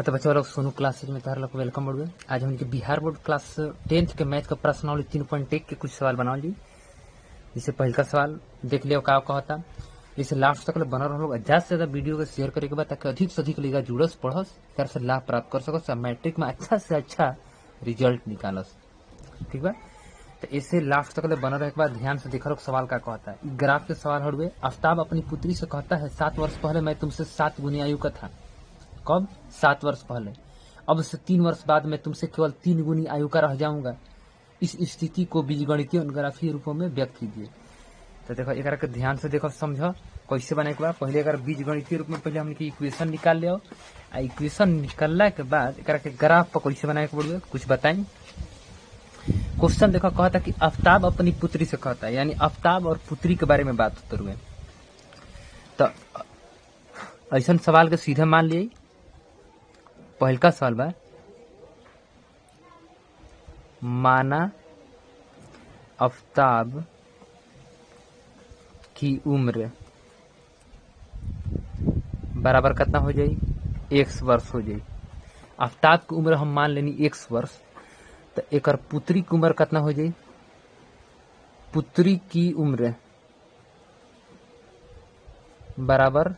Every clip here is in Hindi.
तो बच्चों लोग सोनू क्लासेज में तार लोग वेलकम बोल। आज हम बिहार बोर्ड क्लास 10th के मैथ का प्रश्नावली 3.1 के कुछ सवाल बना ली। जिसे पहल का सवाल देख लियो का होता। इसे लास्ट तक बना रहो लोग। ज्यादा से ज्यादा वीडियो को शेयर करे के बाद ताकि अधिक से अधिक लेगा जुड़स पढ़स यार से लाभ प्राप्त कर सकस मैट्रिक में अच्छा से अच्छा रिजल्ट निकालस। ठीक बा। तो इसे लास्ट तक बना रहे के बाद ध्यान से देखा सवाल का कहता है। ग्राफ के सवाल हड़ुए। आफ्ताब अपनी पुत्री से कहता है 7 वर्ष पहले मैं तुमसे 7 गुनी आयु का था। कब? 7 वर्ष पहले। अब से 3 वर्ष बाद मैं तुमसे केवल 3 गुनी आयु का रह जाऊंगा। इस स्थिति को बीजगणितीय और ग्राफीय रूपों में व्यक्त कीजिए। तो देखो एक ध्यान से देखो समझो कैसे बनाए के बाद पहले अगर बीजगणितीय रूप में पहले हमने की इक्वेशन निकाल लिया। इक्वेशन निकालने के बाद एक के ग्राफ पर कैसे बनाए के पड़ेगा कुछ बताएं। क्वेश्चन देखो कहता कि आफ्ताब अपनी पुत्री से कहता है, यानी आफ्ताब और पुत्री के बारे में बात होते हुए। तो ऐसा सवाल के सीधे मान लिए। पहल का सवाल बा माना आफ्ताब की उम्र बराबर कितना हो जाए? x वर्ष हो जाए। आफ्ताब की उम्र हम मान लेनी x वर्ष। तो एक पुत्री की उम्र कितना हो जाए? पुत्री की उम्र बराबर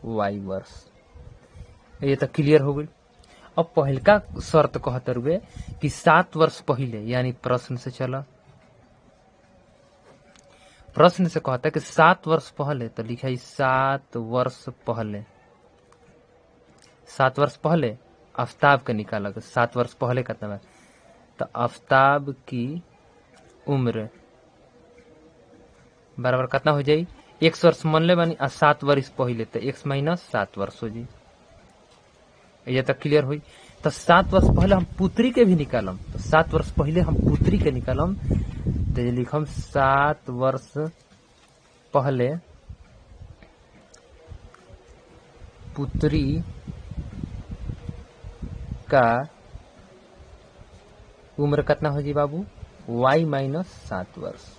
y वर्ष। ये तो क्लियर हो गई। अब पहल का शर्त कहते हुए कि 7 वर्ष पहले, यानी प्रश्न से चला। प्रश्न से कहता है कि 7 वर्ष पहले, तो लिखा है 7 वर्ष पहले। 7 वर्ष पहले आफ्ताब का निकाला। 7 वर्ष पहले कितना है? तो आफ्ताब की उम्र बराबर कितना हो जाए? x वर्ष मान ले बानी 7 वर्ष पहले, तो x माइनस 7 वर्ष हो जाए। ये तो क्लियर हुई। तो 7 वर्ष पहले हम पुत्री के भी निकालम। तो 7 वर्ष पहले हम पुत्री के निकालम। तो ये लिखम 7 वर्ष पहले पुत्री का उम्र कितना हो जी बाबू? y माइनस 7 वर्ष।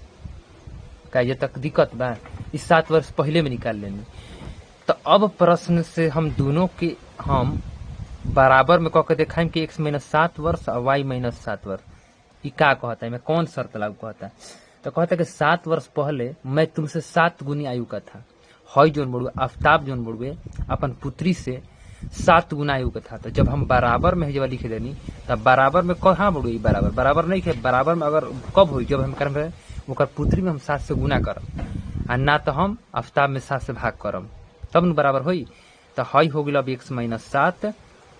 का ये तक दिक्कत बा? इस 7 वर्ष पहले में निकाल लेनी। तो अब प्रश्न से हम दोनों के हम बराबर में कह के दिखाएं कि x माइनस 7 वर्ष और y माइनस 7 वर्ष। ये क्या कहता है? मैं कौन शर्त लागू कहता है? तो कहता है कि 7 वर्ष पहले मैं तुमसे 7 गुनी आयु का था। हई जोन बड़ुए आफ्ताब जोन बड़ुए अपन पुत्री से 7 गुना आयु का था। तो जब हम बराबर में जब लिख देनी तब बराबर में कहाँ बड़ुए? बराबर बराबर नहीं है। बराबर में अगर कब हुई? जब हम करम ओकर पुत्री में हम 7 से गुना करम आ ना तो हम आफ्ताब में 7 से भाग करम, तब न बराबर हुई। तो हई हो गई अब x माइनस 7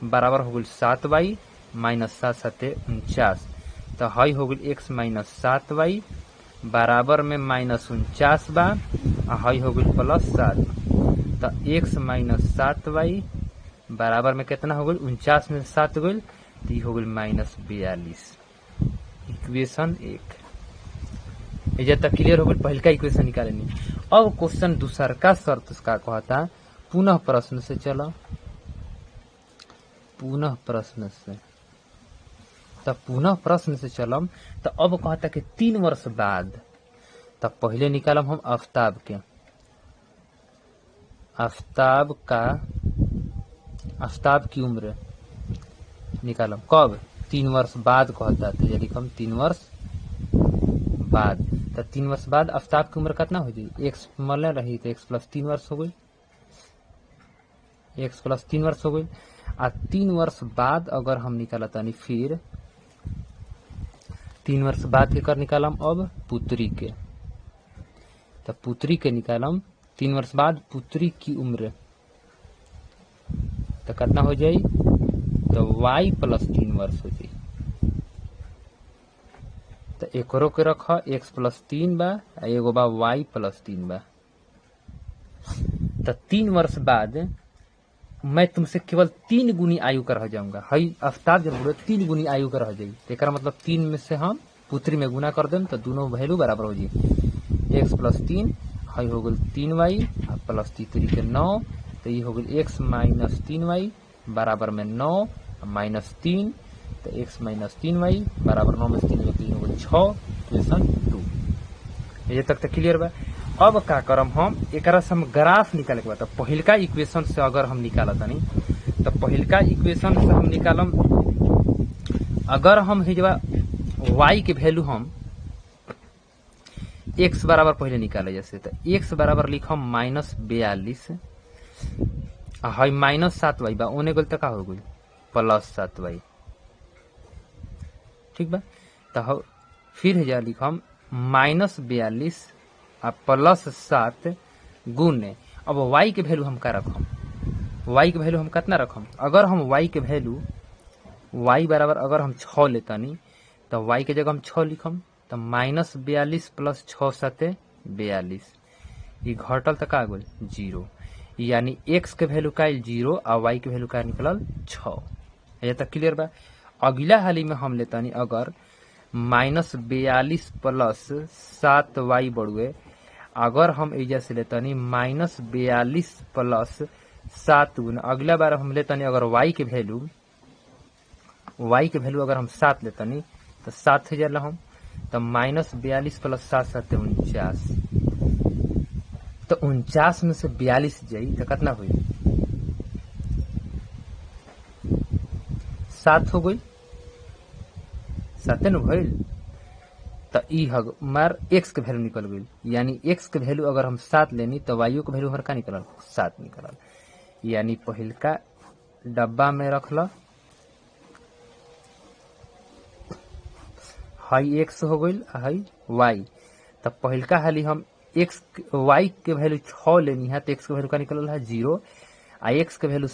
बराबर हो गई 7y माइनस 7 7 49। तो हई हो गई x माइनस 7y बराबर में माइनस 49 बा। हई हो गई प्लस 7। तो x माइनस 7y बराबर में कितना हो गई? 49 में 7 गई तो हो गई माइनस 42। इक्वेशन 1 ये तक क्लियर हो गई। पहल का इक्वेशन निकालेनी। अब क्वेश्चन दूसर का शर्त का कहता पुनः प्रश्न से चलो। पुनः प्रश्न से तो पुनः प्रश्न से चलम। तो अब कहता कि 3 वर्ष बाद, तब पहले निकालम हम आफ्ताब के। आफ्ताब की उम्र निकालम कब? 3 वर्ष बाद कहता। तो ये लिखम 3 वर्ष बाद। तो 3 वर्ष बाद आफ्ताब की उम्र कितना हो जाए? x मरले रही तो x प्लस 3 वर्ष हो गई। x प्लस 3 वर्ष हो गई। आ 3 वर्ष बाद अगर हम निकालता नहीं फिर 3 वर्ष बाद के कर निकालम अब पुत्री के। तो पुत्री के निकालम 3 वर्ष बाद पुत्री की उम्र तो कितना हो जाए? तो y प्लस 3 वर्ष हो जाए। तो एकरो के रख x प्लस 3 बा, एगो बा y प्लस 3 बा। तो 3 वर्ष बाद मैं तुमसे केवल 3 गुनी आयु का रह जाऊंगा। हई आफ्ताब जब बोले 3 गुनी आयु का रह जाई तो मतलब 3 में से हम पुत्री में गुना कर दें तो दोनों वैल्यू बराबर हो जाए। x प्लस 3 हई हो गई 3y प्लस 3 के 9। तो ये हो गई x माइनस 3y बराबर में 9 माइनस 3। तो x माइनस 3y बराबर 9 में 3 में 3 हो गई 6। इक्वेशन 2 ये तक तो क्लियर बा। अब का करम हम एक हम ग्राफ निकाले के बाद पहल का इक्वेशन से अगर हम निकाला तानी तो पहिलका इक्वेशन से हम निकालम, अगर हम हिजवा y के वैल्यू हम x बराबर पहले निकाले, जैसे तो x बराबर लिखम -42 है -7y बा, ओने गल तो का हो गई +7y, ठीक बा। तो फिर हिजा लिखम -42 आ +7 गुने, अब y के वैल्यू हम का रखम, y के वैल्यू हम कितना रखम, अगर हम y के वैल्यू y बराबर अगर हम 6 लेतानी तो y के जगह हम 6 लिखम, तो -42 + 6 × 42, ये घटल तो का गल 0, यानी x के वैल्यू का 0 आ y के वैल्यू का निकलल 6। ये तक क्लियर बा। अगला हाली में हम लेतानी अगर -42 + 7y बढ़ुए, अगर हम एजा से लेतानी -42 + 7 गुना, अगला बार हम लेतानी अगर y के वैल्यू अगर हम 7 लेतानी तो 7 हो जाला हम, तो -42 + 7 = 49, तो 49 में से 42 जाई तो कितना हुई 7 हो गई, 7 न भइल, तो ई हमार x के वैल्यू निकल गई, यानी x के वैल्यू अगर हम 7 लेनी तो y के वैल्यू हमार का निकलल 7 निकलल, यानी पहिलका डब्बा में रखल हाई x हो गई हाई y, तो पहिलका हाली हम y के वैल्यू 6 लेनी है तो x के वैल्यू का निकलल है 0, आ x के वैल्यू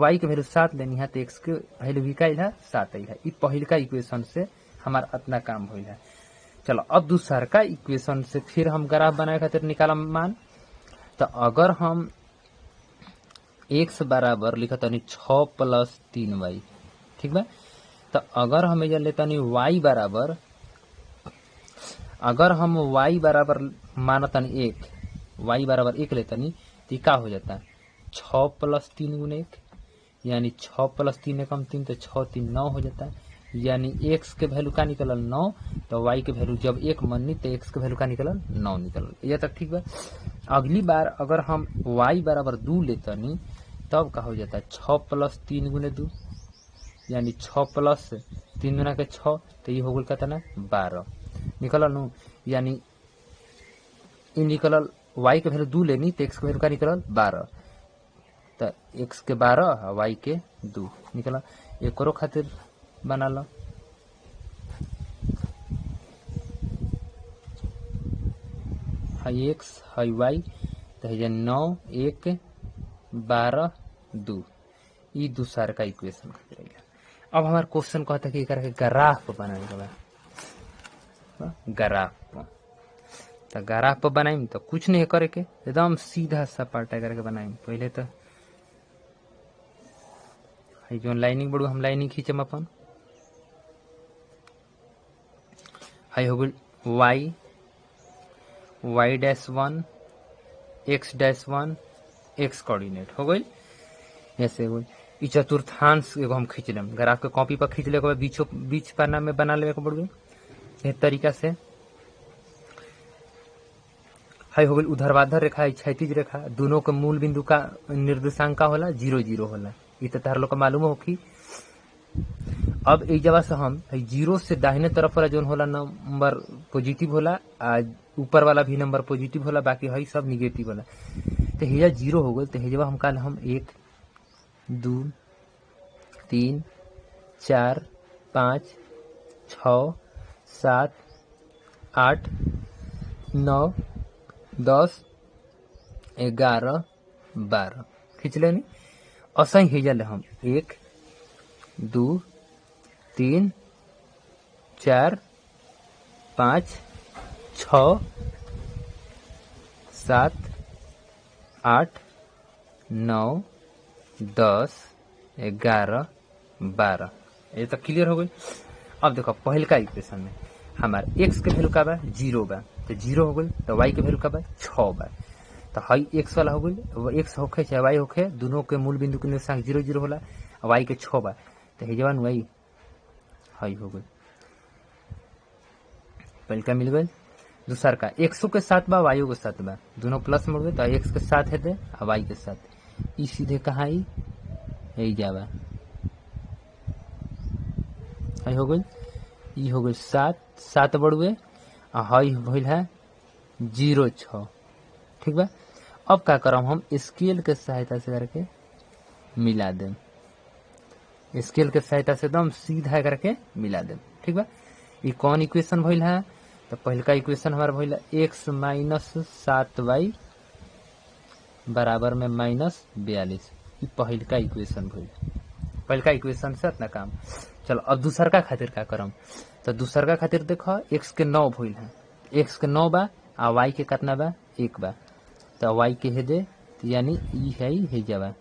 y के वैल्यू 7 लेनी है तो x के वैल्यू भी का है 7 है। ई पहिलका इक्वेशन से हमार इतना काम होइल है। चलो अब दूसरका इक्वेशन से फिर हम ग्राफ बनाए खातिर निकालम मान, तो अगर हम x बराबर लिखतानी 6 + 3y, ठीक बा। तो अगर हम एजा लेतानी y बराबर, अगर हम y बराबर मानतानी 1, y बराबर 1 लेतानी तो का हो जाता है 6 + 3 × 1, यानी 6 + 3 = 3, तो 6 × 3 = 9 हो जाता है, यानी x के वैल्यू का निकलल 9, तो y के वैल्यू जब 1 मननी तो x के वैल्यू का निकलल 9 निकलल। ये तक ठीक बा। अगली बार अगर हम y बराबर 2 लेतानी तब का हो जाता है 6 + 3 × 2, यानी 6 + 3 गुना के 6, तो ये हो गल कितना 12 निकलल नु, यानी इ निकलल y के वैल्यू 2 लेनी तो x के वैल्यू का निकलल 12, तो x के 12 y के 2 निकलल। एकरो खातिर बना लो, हाई x हाई y, तो है 9 1 12 2, ई दूसर का इक्वेशन खातिर है। अब हमार क्वेश्चन कहता है कि एकरा के ग्राफ बनाए के बा, ग्राफ, तो ग्राफ पर बनाई तो कुछ नहीं करे के, एकदम सीधा सपाटा करके बनाई। पहले तो जो लाइनिंग बढ़ू हम लाइनिंग खींचम अपन, हाई हो गई y-1 x-1 x कोऑर्डिनेट हो गई, ऐसे हो गई। ई चतुर्थांश एगो हम खींच लेम, ग्राफ के कॉपी पर खींच ले, बीच पन्ना में बना लेवे के पड़ गई इस तरीका से। हाई हो गई ऊर्ध्वाधर रेखा है क्षैतिज रेखा, दोनों के मूल बिंदु का निर्देशांक का होला 0 0 होला, ये तो तार लोग का मालूम होखी। अब एक जगह से हम 0 से दाहिने तरफ वाला जो होला नंबर पॉजिटिव होला, ऊपर वाला भी नंबर पॉजिटिव होला, बाकी है सब निगेटिव होला। तो हेजा 0 हो गई, तो हेजवा हम काल हम 1 2 3 4 5 6 7 8 9 10 11 12 खींच लेनी। असही हेजल हम 1 2 3 4 5 6 7 8 9 10 11 12, ये तो क्लियर हो गई। अब देखो पहल का इक्वेशन में हमारे x के वैल्यू का बा 0 बा, तो 0 हो गई, तो y के वैल्यू का बा 6 बा, तो हाई x वाला हो गई, वो x होखे चाहे y होखे, दोनों के मूल बिंदु के निर्देशांक 0 0 होला, y के 6 बा, तो हे जवान y हाई हो गई। पहल का मिल गई। दूसर का x के साथ बा y के साथ बा, दोनों प्लस में हो गए, तो x के साथ है और y के साथ, ई सीधे कहाँ आई यही जावा हई हो गई, ई हो गई 7 बड़ुए आ हई भइल है 0.6। ठीक बा। अब का करम हम स्केल के सहायता से करके मिला देम, स्केल के सहायता से एकदम सीधा करके मिला देम। ठीक बा। ई कौन इक्वेशन भइल है? तो पहलका इक्वेशन हमारा भइल x माइनस 7y बराबर में -42। ई पहलका इक्वेशन भइल। पहलका इक्वेशन से इतना काम। चलो अब दूसर का खातिर का करम? तो दूसर का खातिर देखो x के 9 भइल है, x के 9 बा आ y के कितना बा 1 बा। तो y के हे दे यानी ई है जावा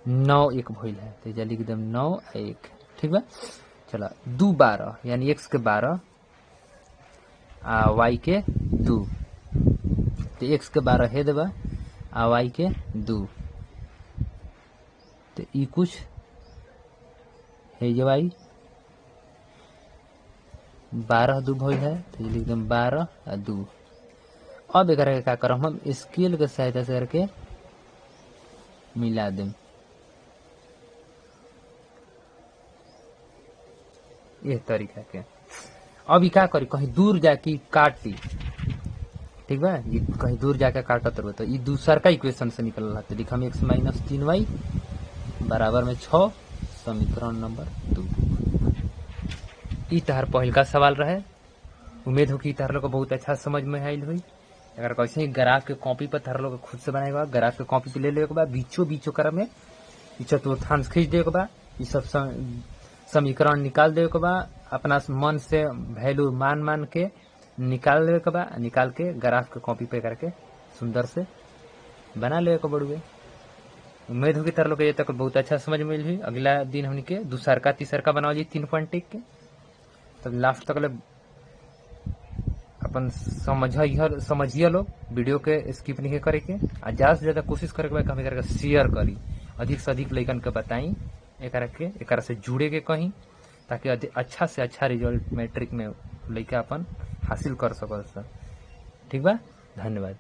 9 1 भइल है, तो जा लिख देम 9 आ 1। ठीक बा। चलो 2 12 यानी x के 12 आ y के 2, तो x के 12 हे देबा आ y के 2, तो ई कुछ है ये y 12 2 भइल है, तो ये लिख देम 12 आ 2। अब एक का करम हम स्केल के सहायता से करके मिला देम ये तरीका के। अब ई का करी कहीं दूर जाके काटी। ठीक बा। ये कहीं दूर जाके काटत रहो तो ई दूसर का इक्वेशन से निकल रहा। तो लिखम x माइनस 3y बराबर में 6 समीकरण नंबर 2। ई तहर पहल का सवाल रहे। उम्मीद हो कि तहर लोग को बहुत अच्छा समझ में आयल हुई। अगर कैसे ही ग्राफ के कॉपी पर तहर लोग खुद से बनाएगा, ग्राफ के कॉपी पे ले लेके बा बीचों कर में चतुर्थांश खींच दे के बा, ये सब समीकरण निकाल दे के बा, अपना मन से वैल्यू मान के निकाल दे के बा, निकाल के ग्राफ के कॉपी पे करके सुंदर से बना ले के बड़ुए। उम्मीद होगी तार लोग ये तक बहुत अच्छा समझ में हुई। अगला दिन हमने के दूसर का तीसर का बनाओ जी 3 पॉइंट टिक के, तब लास्ट तक ले अपन समझिए लोग। वीडियो के स्किप नहीं करे के, ज्यादा से ज्यादा कोशिश करे के कमी करके शेयर करी, अधिक से अधिक लइकन के बताई एक से जुड़े के कहीं, ताकि अच्छा से अच्छा रिजल्ट मैट्रिक में लइका अपन हासिल कर सक। ठीक बा। धन्यवाद।